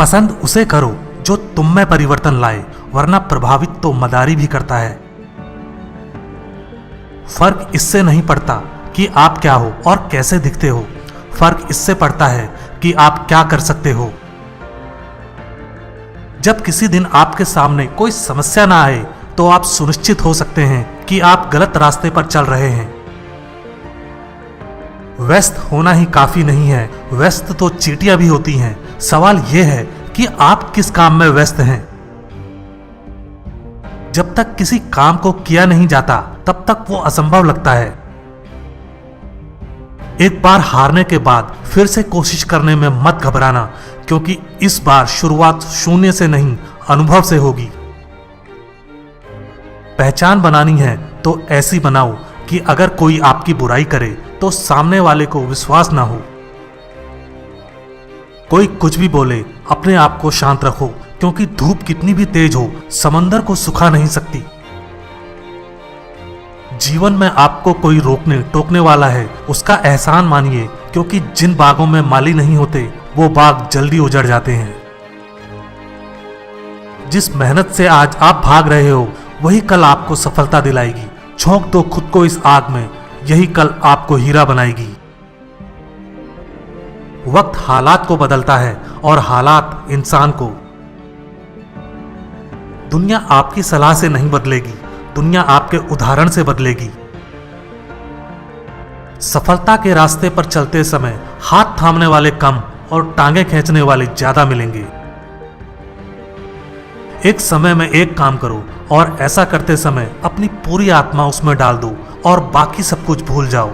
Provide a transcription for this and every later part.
पसंद उसे करो जो तुम में परिवर्तन लाए, वरना प्रभावित तो मदारी भी करता है। फर्क इससे नहीं पड़ता कि आप क्या हो और कैसे दिखते हो, फर्क इससे पड़ता है कि आप क्या कर सकते हो। जब किसी दिन आपके सामने कोई समस्या ना आए तो आप सुनिश्चित हो सकते हैं कि आप गलत रास्ते पर चल रहे हैं। व्यस्त होना ही काफी नहीं है, व्यस्त तो चींटियां भी होती हैं। सवाल यह है कि आप किस काम में व्यस्त हैं। जब तक किसी काम को किया नहीं जाता तब तक वो असंभव लगता है। एक बार हारने के बाद फिर से कोशिश करने में मत घबराना, क्योंकि इस बार शुरुआत शून्य से नहीं, अनुभव से होगी। पहचान बनानी है तो ऐसी बनाओ कि अगर कोई आपकी बुराई करे तो सामने वाले को विश्वास ना हो। कोई कुछ भी बोले, अपने आप को शांत रखो, क्योंकि धूप कितनी भी तेज हो समंदर को सुखा नहीं सकती। जीवन में आपको कोई रोकने टोकने वाला है, उसका एहसान मानिए, क्योंकि जिन बागों में माली नहीं होते वो बाग जल्दी उजड़ जाते हैं। जिस मेहनत से आज आप भाग रहे हो वही कल आपको सफलता दिलाएगी। झोंक दो खुद को इस आग में, यही कल आपको हीरा बनाएगी। वक्त हालात को बदलता है और हालात इंसान को। दुनिया आपकी सलाह से नहीं बदलेगी, दुनिया आपके उदाहरण से बदलेगी। सफलता के रास्ते पर चलते समय हाथ थामने वाले कम और टांगे खींचने वाले ज्यादा मिलेंगे। एक समय में एक काम करो और ऐसा करते समय अपनी पूरी आत्मा उसमें डाल दो और बाकी सब कुछ भूल जाओ।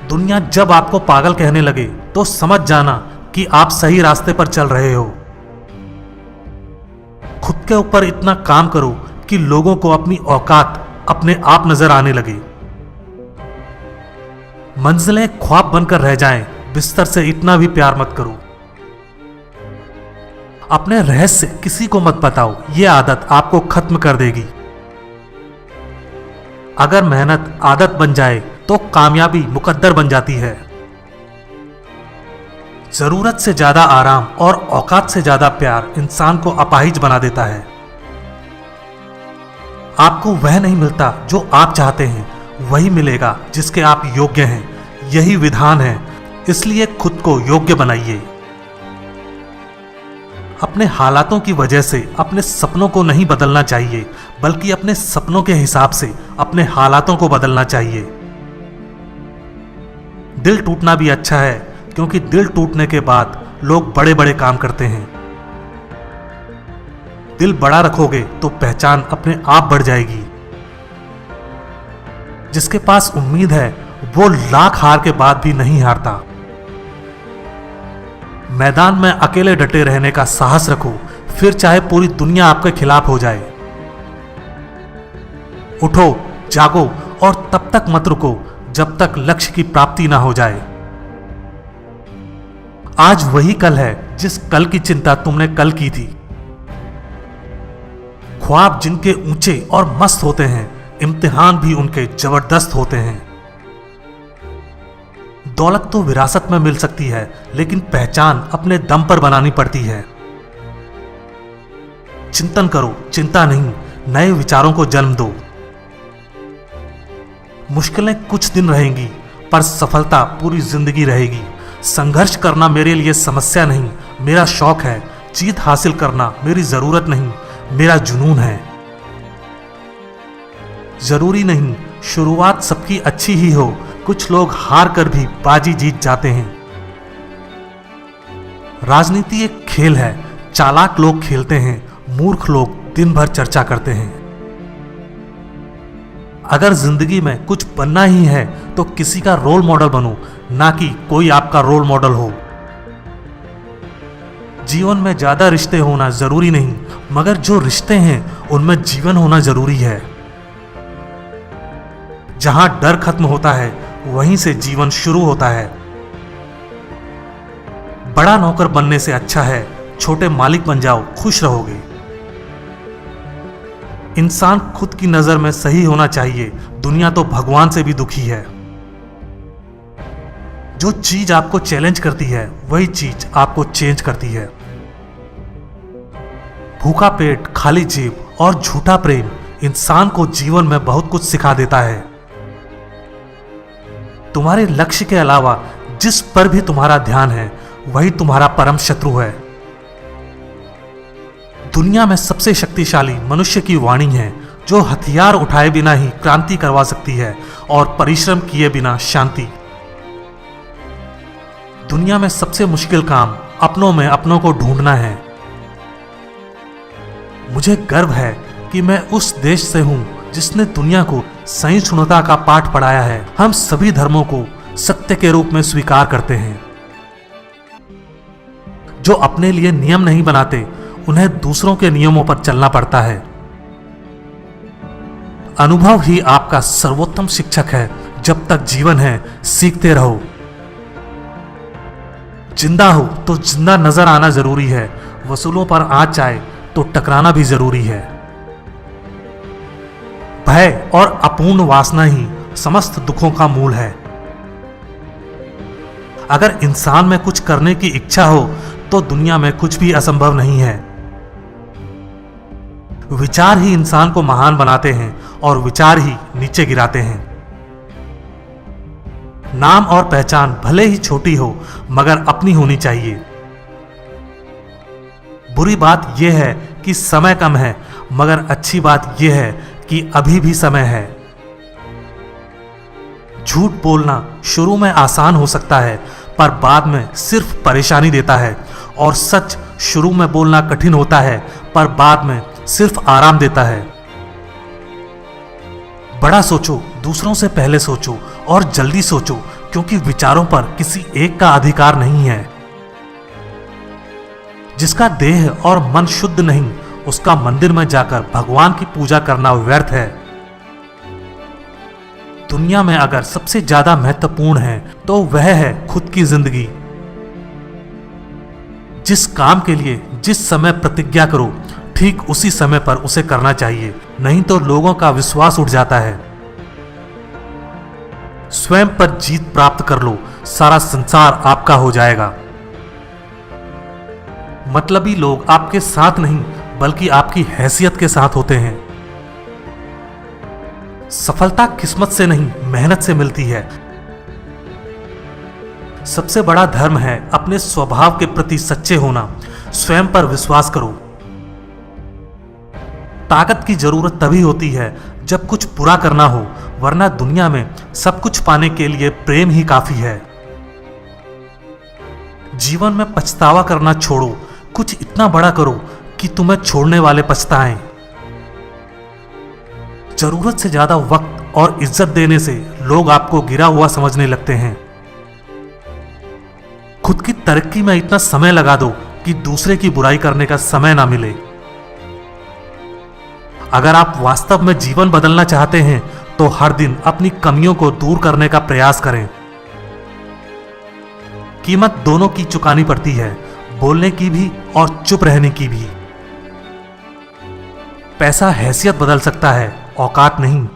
दुनिया जब आपको पागल कहने लगे तो समझ जाना कि आप सही रास्ते पर चल रहे हो। खुद के ऊपर इतना काम करो कि लोगों को अपनी औकात अपने आप नजर आने लगे। मंजिलें ख्वाब बनकर रह जाएं, बिस्तर से इतना भी प्यार मत करो। अपने रहस्य किसी को मत बताओ, यह आदत आपको खत्म कर देगी। अगर मेहनत आदत बन जाए तो कामयाबी मुकद्दर बन जाती है। जरूरत से ज्यादा आराम और औकात से ज्यादा प्यार इंसान को अपाहिज बना देता है। आपको वह नहीं मिलता जो आप चाहते हैं, वही मिलेगा जिसके आप योग्य हैं। यही विधान है, इसलिए खुद को योग्य बनाइए। अपने हालातों की वजह से अपने सपनों को नहीं बदलना चाहिए, बल्कि अपने सपनों के हिसाब से अपने हालातों को बदलना चाहिए। दिल टूटना भी अच्छा है, क्योंकि दिल टूटने के बाद लोग बड़े बड़े काम करते हैं। दिल बड़ा रखोगे तो पहचान अपने आप बढ़ जाएगी। जिसके पास उम्मीद है वो लाख हार के बाद भी नहीं हारता। मैदान में अकेले डटे रहने का साहस रखो, फिर चाहे पूरी दुनिया आपके खिलाफ हो जाए। उठो, जागो और तब तक मत रुको जब तक लक्ष्य की प्राप्ति ना हो जाए। आज वही कल है जिस कल की चिंता तुमने कल की थी। ख्वाब जिनके ऊंचे और मस्त होते हैं, इम्तिहान भी उनके जबरदस्त होते हैं। दौलत तो विरासत में मिल सकती है, लेकिन पहचान अपने दम पर बनानी पड़ती है। चिंतन करो, चिंता नहीं, नए विचारों को जन्म दो। मुश्किलें कुछ दिन रहेंगी, पर सफलता पूरी जिंदगी रहेगी। संघर्ष करना मेरे लिए समस्या नहीं, मेरा शौक है। जीत हासिल करना मेरी जरूरत नहीं, मेरा जुनून है। जरूरी नहीं शुरुआत सबकी अच्छी ही हो, कुछ लोग हार कर भी बाजी जीत जाते हैं। राजनीति एक खेल है, चालाक लोग खेलते हैं, मूर्ख लोग दिन भर चर्चा करते हैं। अगर जिंदगी में कुछ बनना ही है तो किसी का रोल मॉडल बनो, ना कि कोई आपका रोल मॉडल हो। जीवन में ज्यादा रिश्ते होना जरूरी नहीं, मगर जो रिश्ते हैं उनमें जीवन होना जरूरी है। जहां डर खत्म होता है वहीं से जीवन शुरू होता है। बड़ा नौकर बनने से अच्छा है छोटे मालिक बन जाओ, खुश रहोगे। इंसान खुद की नजर में सही होना चाहिए, दुनिया तो भगवान से भी दुखी है। जो चीज आपको चैलेंज करती है वही चीज आपको चेंज करती है। भूखा पेट, खाली जेब और झूठा प्रेम इंसान को जीवन में बहुत कुछ सिखा देता है। तुम्हारे लक्ष्य के अलावा जिस पर भी तुम्हारा ध्यान है वही तुम्हारा परम शत्रु है। दुनिया में सबसे शक्तिशाली मनुष्य की वाणी है, जो हथियार उठाए बिना ही क्रांति करवा सकती है और परिश्रम किए बिना शांति। दुनिया में सबसे मुश्किल काम अपनों में अपनों को ढूंढना है। मुझे गर्व है कि मैं उस देश से हूं जिसने दुनिया को सहिष्णुता का पाठ पढ़ाया है। हम सभी धर्मों को सत्य के रूप में स्वीकार करते हैं। जो अपने लिए नियम नहीं बनाते उन्हें दूसरों के नियमों पर चलना पड़ता है। अनुभव ही आपका सर्वोत्तम शिक्षक है। जब तक जीवन है सीखते रहो। जिंदा हो तो जिंदा नजर आना जरूरी है। वसूलों पर आंच आए तो टकराना भी जरूरी है। भय और अपूर्ण वासना ही समस्त दुखों का मूल है। अगर इंसान में कुछ करने की इच्छा हो तो दुनिया में कुछ भी असंभव नहीं है। विचार ही इंसान को महान बनाते हैं और विचार ही नीचे गिराते हैं। नाम और पहचान भले ही छोटी हो मगर अपनी होनी चाहिए। बुरी बात यह है कि समय कम है, मगर अच्छी बात यह है कि अभी भी समय है। झूठ बोलना शुरू में आसान हो सकता है पर बाद में सिर्फ परेशानी देता है, और सच शुरू में बोलना कठिन होता है पर बाद में सिर्फ आराम देता है। बड़ा सोचो, दूसरों से पहले सोचो और जल्दी सोचो, क्योंकि विचारों पर किसी एक का अधिकार नहीं है। जिसका देह और मन शुद्ध नहीं, उसका मंदिर में जाकर भगवान की पूजा करना व्यर्थ है। दुनिया में अगर सबसे ज्यादा महत्वपूर्ण है तो वह है खुद की जिंदगी। जिस काम के लिए जिस समय प्रतिज्ञा करो, ठीक उसी समय पर उसे करना चाहिए, नहीं तो लोगों का विश्वास उठ जाता है। स्वयं पर जीत प्राप्त कर लो, सारा संसार आपका हो जाएगा। मतलबी लोग आपके साथ नहीं बल्कि आपकी हैसियत के साथ होते हैं। सफलता किस्मत से नहीं मेहनत से मिलती है। सबसे बड़ा धर्म है अपने स्वभाव के प्रति सच्चे होना। स्वयं पर विश्वास करो। ताकत की जरूरत तभी होती है जब कुछ पूरा करना हो, वरना दुनिया में सब कुछ पाने के लिए प्रेम ही काफी है। जीवन में पछतावा करना छोड़ो, कुछ इतना बड़ा करो कि तुम्हें छोड़ने वाले पछताएं। जरूरत से ज्यादा वक्त और इज्जत देने से लोग आपको गिरा हुआ समझने लगते हैं। खुद की तरक्की में इतना समय लगा दो कि दूसरे की बुराई करने का समय ना मिले। अगर आप वास्तव में जीवन बदलना चाहते हैं तो हर दिन अपनी कमियों को दूर करने का प्रयास करें। कीमत दोनों की चुकानी पड़ती है, बोलने की भी और चुप रहने की भी। पैसा हैसियत बदल सकता है, औकात नहीं।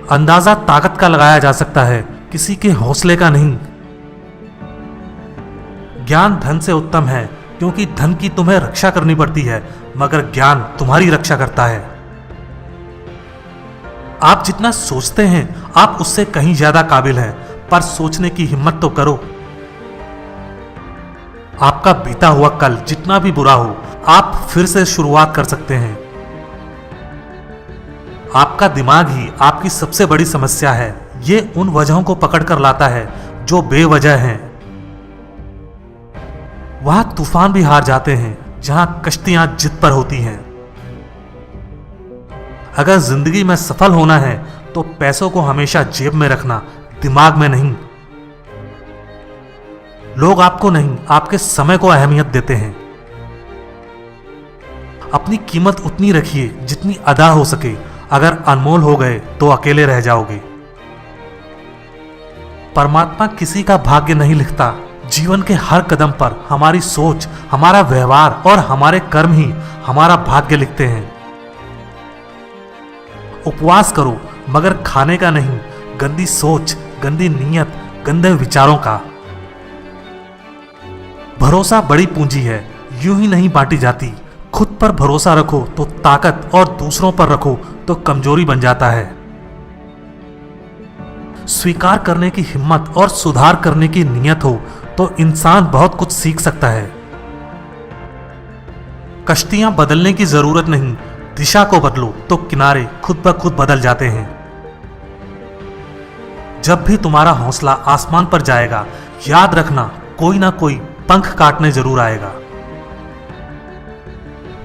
अंदाजा ताकत का लगाया जा सकता है, किसी के हौसले का नहीं। ज्ञान धन से उत्तम है, क्योंकि धन की तुम्हें रक्षा करनी पड़ती है, मगर ज्ञान तुम्हारी रक्षा करता है। आप जितना सोचते हैं आप उससे कहीं ज्यादा काबिल हैं, पर सोचने की हिम्मत तो करो। आपका बीता हुआ कल जितना भी बुरा हो, आप फिर से शुरुआत कर सकते हैं। आपका दिमाग ही आपकी सबसे बड़ी समस्या है। ये उन वजहों को पकड़कर लाता है जो बेवजह हैं। वहां तूफान भी हार जाते हैं जहां कश्तियां जिद पर होती हैं। अगर जिंदगी में सफल होना है तो पैसों को हमेशा जेब में रखना, दिमाग में नहीं। लोग आपको नहीं, आपके समय को अहमियत देते हैं। अपनी कीमत उतनी रखिए जितनी अदा हो सके। अगर अनमोल हो गए तो अकेले रह जाओगे। परमात्मा किसी का भाग्य नहीं लिखता। जीवन के हर कदम पर हमारी सोच, हमारा व्यवहार और हमारे कर्म ही हमारा भाग्य लिखते हैं। उपवास करो, मगर खाने का नहीं, गंदी सोच, गंदी नीयत, गंदे विचारों का। भरोसा बड़ी पूंजी है, यूं ही नहीं बांटी जाती। खुद पर भरोसा रखो तो ताकत, और दूसरों पर रखो तो कमजोरी बन जाता है। स्वीकार करने की हिम्मत और सुधार करने की नीयत हो तो इंसान बहुत कुछ सीख सकता है। कश्तियां बदलने की जरूरत नहीं, दिशा को बदलो तो किनारे खुद ब खुद बदल जाते हैं। जब भी तुम्हारा हौसला आसमान पर जाएगा, याद रखना कोई ना कोई पंख काटने जरूर आएगा।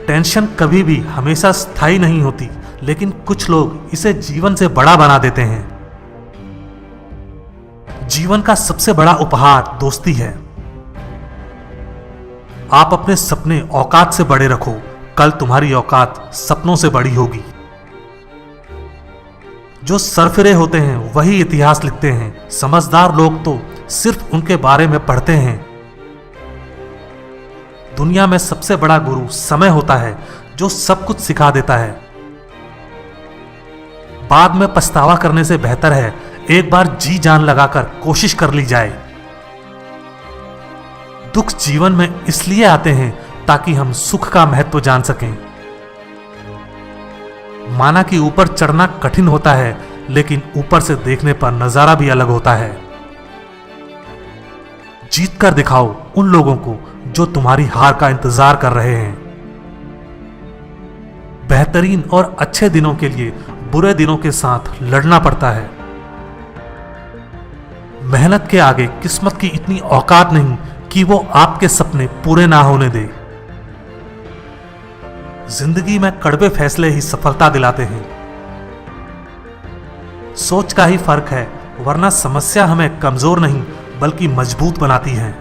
टेंशन कभी भी हमेशा स्थायी नहीं होती, लेकिन कुछ लोग इसे जीवन से बड़ा बना देते हैं। जीवन का सबसे बड़ा उपहार दोस्ती है। आप अपने सपने औकात से बड़े रखो, कल तुम्हारी औकात सपनों से बड़ी होगी। जो सरफिरे होते हैं वही इतिहास लिखते हैं, समझदार लोग तो सिर्फ उनके बारे में पढ़ते हैं। दुनिया में सबसे बड़ा गुरु समय होता है, जो सब कुछ सिखा देता है। बाद में पछतावा करने से बेहतर है एक बार जी जान लगाकर कोशिश कर ली जाए। दुख जीवन में इसलिए आते हैं ताकि हम सुख का महत्व जान सकें। माना कि ऊपर चढ़ना कठिन होता है, लेकिन ऊपर से देखने पर नजारा भी अलग होता है। जीत कर दिखाओ उन लोगों को जो तुम्हारी हार का इंतजार कर रहे हैं। बेहतरीन और अच्छे दिनों के लिए बुरे दिनों के साथ लड़ना पड़ता है। मेहनत के आगे किस्मत की इतनी औकात नहीं कि वो आपके सपने पूरे ना होने दे। जिंदगी में कड़वे फैसले ही सफलता दिलाते हैं। सोच का ही फर्क है, वरना समस्या हमें कमजोर नहीं बल्कि मजबूत बनाती है।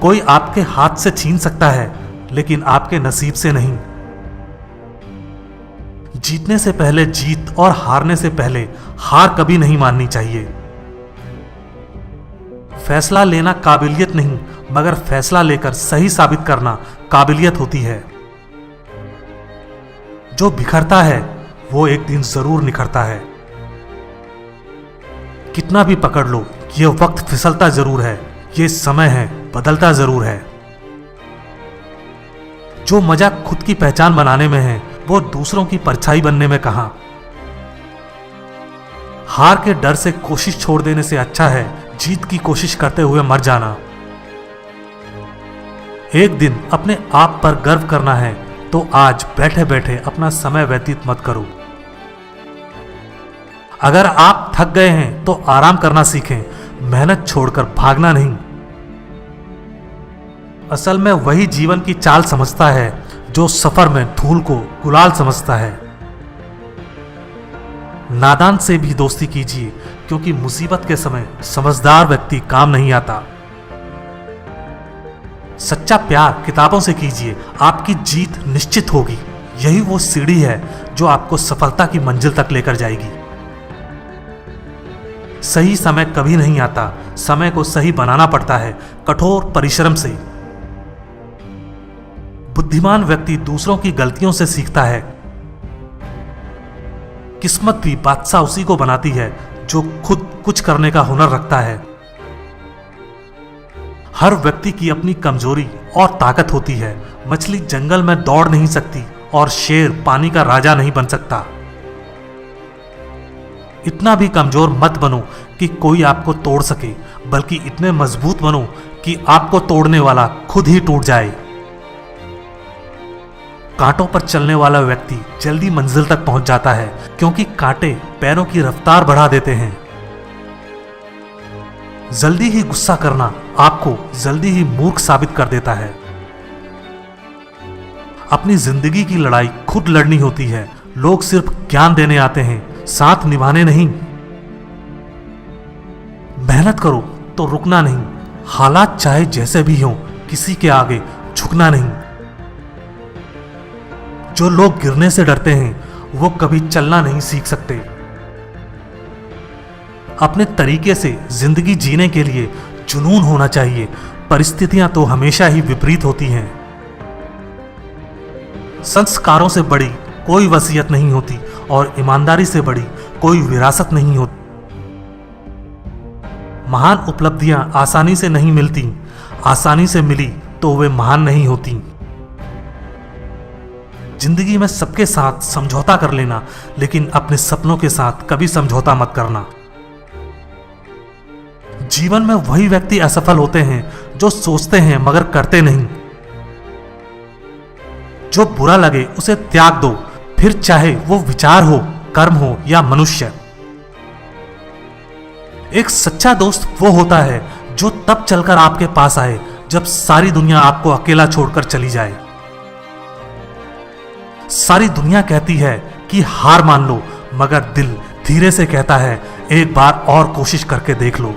कोई आपके हाथ से छीन सकता है, लेकिन आपके नसीब से नहीं। जीतने से पहले जीत और हारने से पहले हार कभी नहीं माननी चाहिए। फैसला लेना काबिलियत नहीं, मगर फैसला लेकर सही साबित करना काबिलियत होती है। जो बिखरता है वो एक दिन जरूर निखरता है। कितना भी पकड़ लो, ये वक्त फिसलता जरूर है, ये समय है बदलता जरूर है। जो मजा खुद की पहचान बनाने में है, वो दूसरों की परछाई बनने में कहां। हार के डर से कोशिश छोड़ देने से अच्छा है जीत की कोशिश करते हुए मर जाना। एक दिन अपने आप पर गर्व करना है तो आज बैठे बैठे अपना समय व्यतीत मत करो। अगर आप थक गए हैं तो आराम करना सीखें, मेहनत छोड़कर भागना नहीं। असल में वही जीवन की चाल समझता है जो सफर में धूल को गुलाल समझता है। नादान से भी दोस्ती कीजिए, क्योंकि मुसीबत के समय समझदार व्यक्ति काम नहीं आता। सच्चा प्यार किताबों से कीजिए, आपकी जीत निश्चित होगी। यही वो सीढ़ी है जो आपको सफलता की मंजिल तक लेकर जाएगी। सही समय कभी नहीं आता, समय को सही बनाना पड़ता है कठोर परिश्रम से। बुद्धिमान व्यक्ति दूसरों की गलतियों से सीखता है। किस्मत भी बादशाह उसी को बनाती है जो खुद कुछ करने का हुनर रखता है। हर व्यक्ति की अपनी कमजोरी और ताकत होती है। मछली जंगल में दौड़ नहीं सकती और शेर पानी का राजा नहीं बन सकता। इतना भी कमजोर मत बनो कि कोई आपको तोड़ सके, बल्कि इतने मजबूत बनो कि आपको तोड़ने वाला खुद ही टूट जाए। कांटों पर चलने वाला व्यक्ति जल्दी मंजिल तक पहुंच जाता है, क्योंकि कांटे पैरों की रफ्तार बढ़ा देते हैं। जल्दी ही गुस्सा करना आपको जल्दी ही मूर्ख साबित कर देता है। अपनी जिंदगी की लड़ाई खुद लड़नी होती है। लोग सिर्फ ज्ञान देने आते हैं, साथ निभाने नहीं। मेहनत करो तो रुकना नहीं। हालात चाहे जैसे भी हों, किसी के आगे झुकना नहीं। जो लोग गिरने से डरते हैं वो कभी चलना नहीं सीख सकते। अपने तरीके से जिंदगी जीने के लिए जुनून होना चाहिए। परिस्थितियां तो हमेशा ही विपरीत होती हैं। संस्कारों से बड़ी कोई वसीयत नहीं होती और ईमानदारी से बड़ी कोई विरासत नहीं होती। महान उपलब्धियां आसानी से नहीं मिलती, आसानी से मिली तो वे महान नहीं होती। जिंदगी में सबके साथ समझौता कर लेना, लेकिन अपने सपनों के साथ कभी समझौता मत करना। जीवन में वही व्यक्ति असफल होते हैं जो सोचते हैं मगर करते नहीं। जो बुरा लगे उसे त्याग दो, फिर चाहे वो विचार हो, कर्म हो या मनुष्य। एक सच्चा दोस्त वो होता है जो तब चलकर आपके पास आए जब सारी दुनिया आपको अकेला छोड़कर चली जाए। सारी दुनिया कहती है कि हार मान लो, मगर दिल धीरे से कहता है एक बार और कोशिश करके देख लो।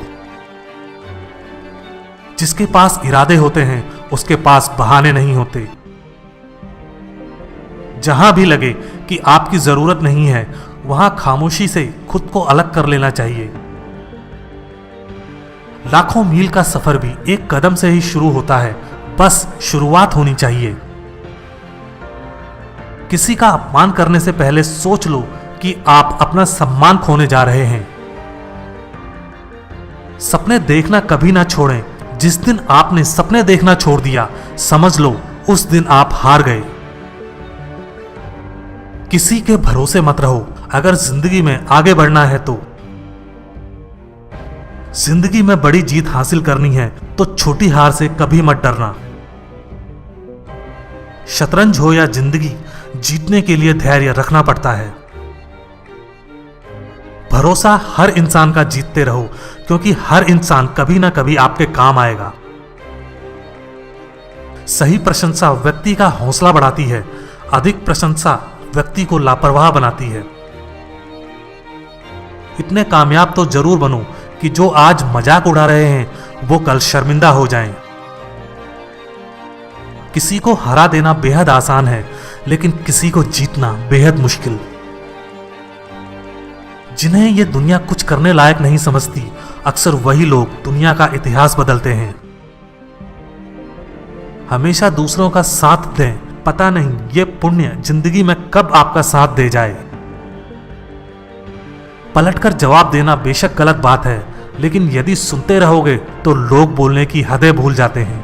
जिसके पास इरादे होते हैं उसके पास बहाने नहीं होते। जहां भी लगे कि आपकी जरूरत नहीं है, वहां खामोशी से खुद को अलग कर लेना चाहिए। लाखों मील का सफर भी एक कदम से ही शुरू होता है, बस शुरुआत होनी चाहिए। किसी का अपमान करने से पहले सोच लो कि आप अपना सम्मान खोने जा रहे हैं। सपने देखना कभी ना छोड़ें। जिस दिन आपने सपने देखना छोड़ दिया, समझ लो उस दिन आप हार गए। किसी के भरोसे मत रहो अगर जिंदगी में आगे बढ़ना है तो। जिंदगी में बड़ी जीत हासिल करनी है तो छोटी हार से कभी मत डरना। शतरंज हो या जिंदगी, जीतने के लिए धैर्य रखना पड़ता है। भरोसा हर इंसान का जीतते रहो, क्योंकि हर इंसान कभी ना कभी आपके काम आएगा। सही प्रशंसा व्यक्ति का हौसला बढ़ाती है, अधिक प्रशंसा व्यक्ति को लापरवाह बनाती है। इतने कामयाब तो जरूर बनो कि जो आज मजाक उड़ा रहे हैं वो कल शर्मिंदा हो जाएं। किसी को हरा देना बेहद आसान है, लेकिन किसी को जीतना बेहद मुश्किल। जिन्हें ये दुनिया कुछ करने लायक नहीं समझती, अक्सर वही लोग दुनिया का इतिहास बदलते हैं। हमेशा दूसरों का साथ दें, पता नहीं ये पुण्य जिंदगी में कब आपका साथ दे जाए। पलटकर जवाब देना बेशक गलत बात है, लेकिन यदि सुनते रहोगे तो लोग बोलने की हदें भूल जाते हैं।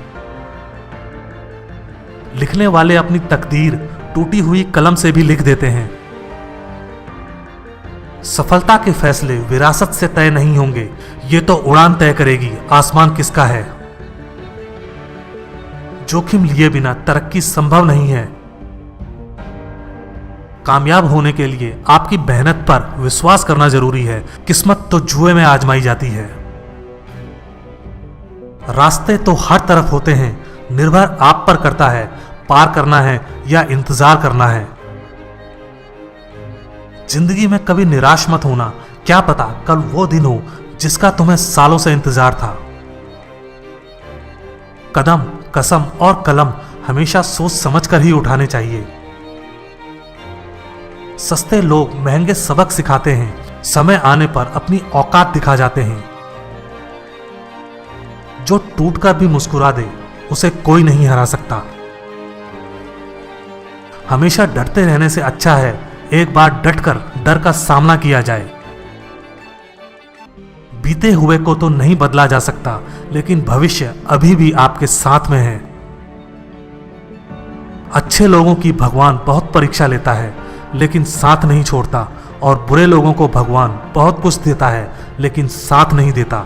लिखने वाले अपनी तकदीर टूटी हुई कलम से भी लिख देते हैं। सफलता के फैसले विरासत से तय नहीं होंगे, ये तो उड़ान तय करेगी आसमान किसका है। जोखिम लिए बिना तरक्की संभव नहीं है। कामयाब होने के लिए आपकी मेहनत पर विश्वास करना जरूरी है। किस्मत तो जुए में आजमाई जाती है। रास्ते तो हर तरफ होते हैं, निर्भर आप पर करता है पार करना है या इंतजार करना है। जिंदगी में कभी निराश मत होना, क्या पता कल वो दिन हो जिसका तुम्हें सालों से इंतजार था। कदम, कसम और कलम हमेशा सोच समझ कर ही उठाने चाहिए। सस्ते लोग महंगे सबक सिखाते हैं, समय आने पर अपनी औकात दिखा जाते हैं। जो टूटकर भी मुस्कुरा दे उसे कोई नहीं हरा सकता। हमेशा डरते रहने से अच्छा है एक बार डटकर डर का सामना किया जाए। बीते हुए को तो नहीं बदला जा सकता, लेकिन भविष्य अभी भी आपके साथ में है। अच्छे लोगों की भगवान बहुत परीक्षा लेता है, लेकिन साथ नहीं छोड़ता, और बुरे लोगों को भगवान बहुत कुछ देता है, लेकिन साथ नहीं देता।